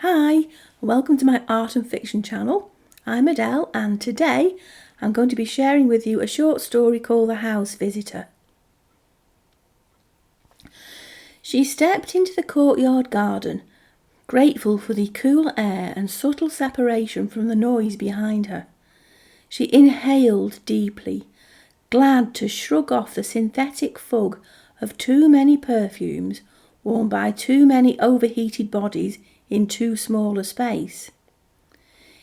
Hi, welcome to my art and fiction channel. I'm Adele and today I'm going to be sharing with you a short story called The House Visitor. She stepped into the courtyard garden, grateful for the cool air and subtle separation from the noise behind her. She inhaled deeply, glad to shrug off the synthetic fug of too many perfumes worn by too many overheated bodies in too small a space.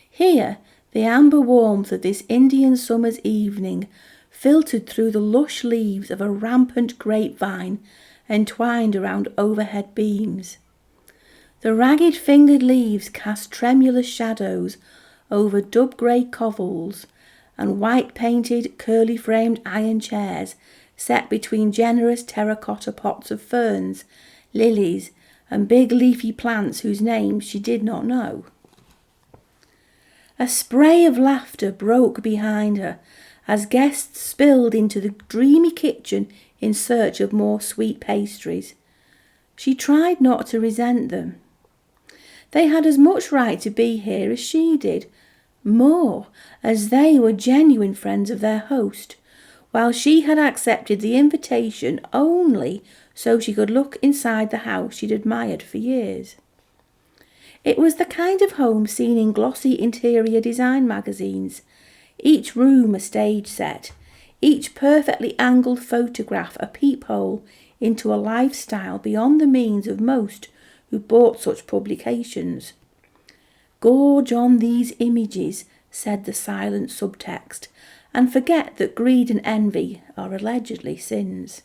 Here, the amber warmth of this Indian summer's evening filtered through the lush leaves of a rampant grapevine entwined around overhead beams. The ragged fingered leaves cast tremulous shadows over dub-grey covels and white-painted, curly-framed iron chairs set between generous terracotta pots of ferns, lilies, and big leafy plants whose names she did not know. A spray of laughter broke behind her as guests spilled into the dreamy kitchen in search of more sweet pastries. She tried not to resent them. They had as much right to be here as she did, more, as they were genuine friends of their host, while she had accepted the invitation only so she could look inside the house she'd admired for years. It was the kind of home seen in glossy interior design magazines, each room a stage set, each perfectly angled photograph a peephole into a lifestyle beyond the means of most who bought such publications. Gorge on these images, said the silent subtext, and forget that greed and envy are allegedly sins.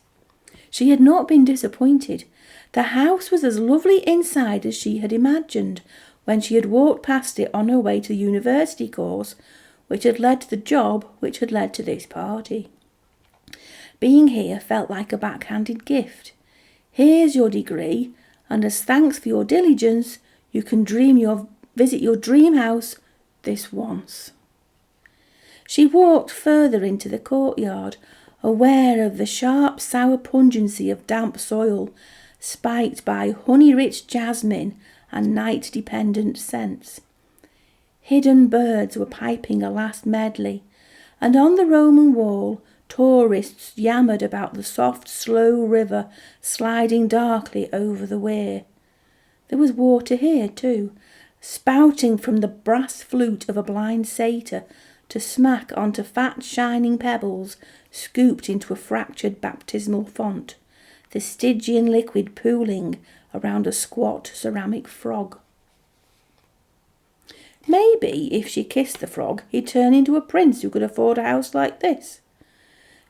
She had not been disappointed. The house was as lovely inside as she had imagined when she had walked past it on her way to the university course, which had led to the job which had led to this party. Being here felt like a backhanded gift. Here's your degree, and as thanks for your diligence, you can visit your dream house this once. She walked further into the courtyard, aware of the sharp, sour pungency of damp soil, spiked by honey-rich jasmine and night-dependent scents. Hidden birds were piping a last medley, and on the Roman wall, tourists yammered about the soft, slow river sliding darkly over the weir. There was water here, too, spouting from the brass flute of a blind satyr to smack onto fat, shining pebbles scooped into a fractured baptismal font, the Stygian liquid pooling around a squat ceramic frog. Maybe if she kissed the frog, he'd turn into a prince who could afford a house like this.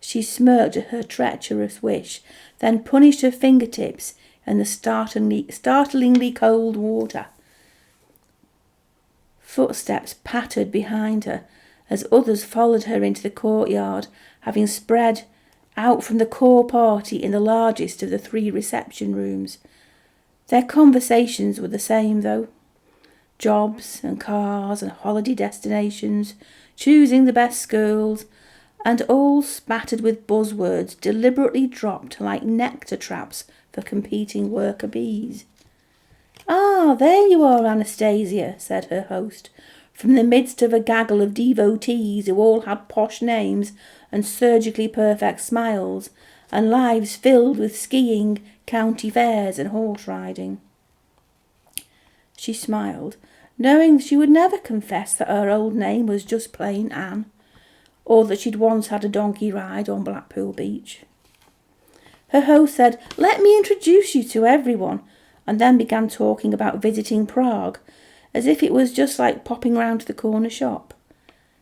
She smirked at her treacherous wish, then punished her fingertips in the startlingly cold water. Footsteps pattered behind her as others followed her into the courtyard, having spread out from the core party in the largest of the 3 reception rooms. Their conversations were the same, though. Jobs and cars and holiday destinations, choosing the best schools, and all spattered with buzzwords deliberately dropped like nectar traps for competing worker bees. "Ah, there you are, Anastasia," said her host, from the midst of a gaggle of devotees who all had posh names and surgically perfect smiles, and lives filled with skiing, county fairs and horse riding. She smiled, knowing she would never confess that her old name was just plain Anne, or that she'd once had a donkey ride on Blackpool Beach. Her host said, "Let me introduce you to everyone," and then began talking about visiting Prague, as if it was just like popping round to the corner shop.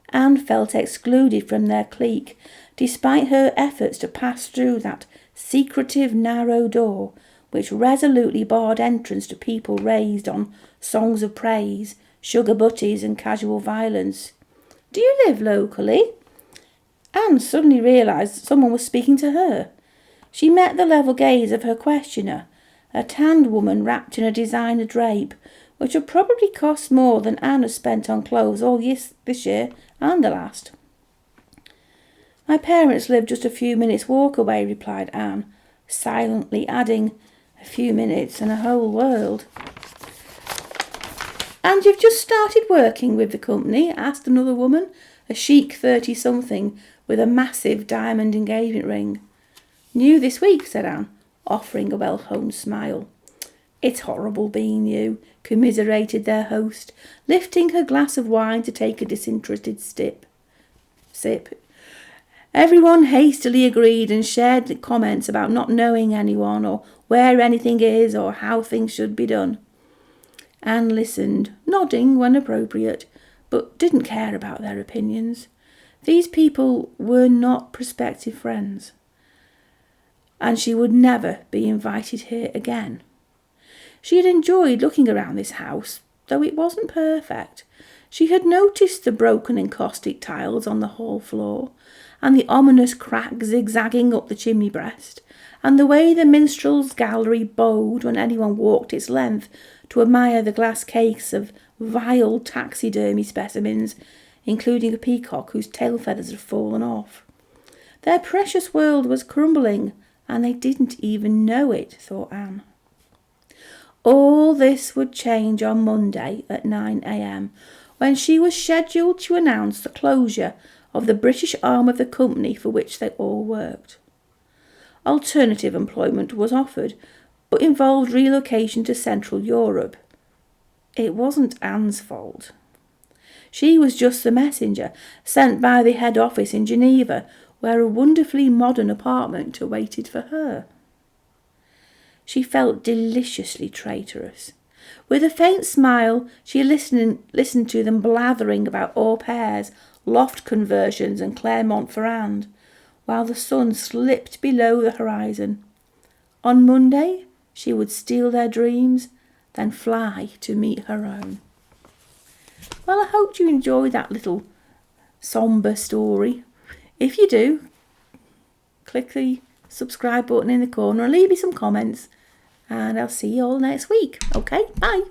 Anne felt excluded from their clique, despite her efforts to pass through that secretive, narrow door which resolutely barred entrance to people raised on songs of praise, sugar butties and casual violence. "Do you live locally?" Anne suddenly realised that someone was speaking to her. She met the level gaze of her questioner, a tanned woman wrapped in a designer drape, which would probably cost more than Anne has spent on clothes all this year and the last. "My parents live just a few minutes' walk away," replied Anne, silently adding, "A few minutes and a whole world." And you've just started working with the company? Asked another woman, a chic 30-something with a massive diamond engagement ring. New this week, said Anne, offering a well-honed smile. It's horrible being you, commiserated their host, lifting her glass of wine to take a disinterested sip. Everyone hastily agreed and shared comments about not knowing anyone or where anything is or how things should be done. Anne listened, nodding when appropriate, but didn't care about their opinions. These people were not prospective friends, and she would never be invited here again. She had enjoyed looking around this house, though it wasn't perfect. She had noticed the broken encaustic tiles on the hall floor, and the ominous crack zigzagging up the chimney breast, and the way the minstrel's gallery bowed when anyone walked its length to admire the glass case of vile taxidermy specimens, including a peacock whose tail feathers had fallen off. Their precious world was crumbling, and they didn't even know it, thought Anne. All this would change on Monday at 9 a.m, when she was scheduled to announce the closure of the British arm of the company for which they all worked. Alternative employment was offered, but involved relocation to Central Europe. It wasn't Anne's fault. She was just the messenger sent by the head office in Geneva, where a wonderfully modern apartment awaited for her. She felt deliciously traitorous. With a faint smile, she listened to them blathering about au pairs, loft conversions and Clermont-Ferrand, while the sun slipped below the horizon. On Monday, she would steal their dreams, then fly to meet her own. Well, I hope you enjoyed that little sombre story. If you do, click the subscribe button in the corner and leave me some comments, and I'll see you all next week. Okay, bye.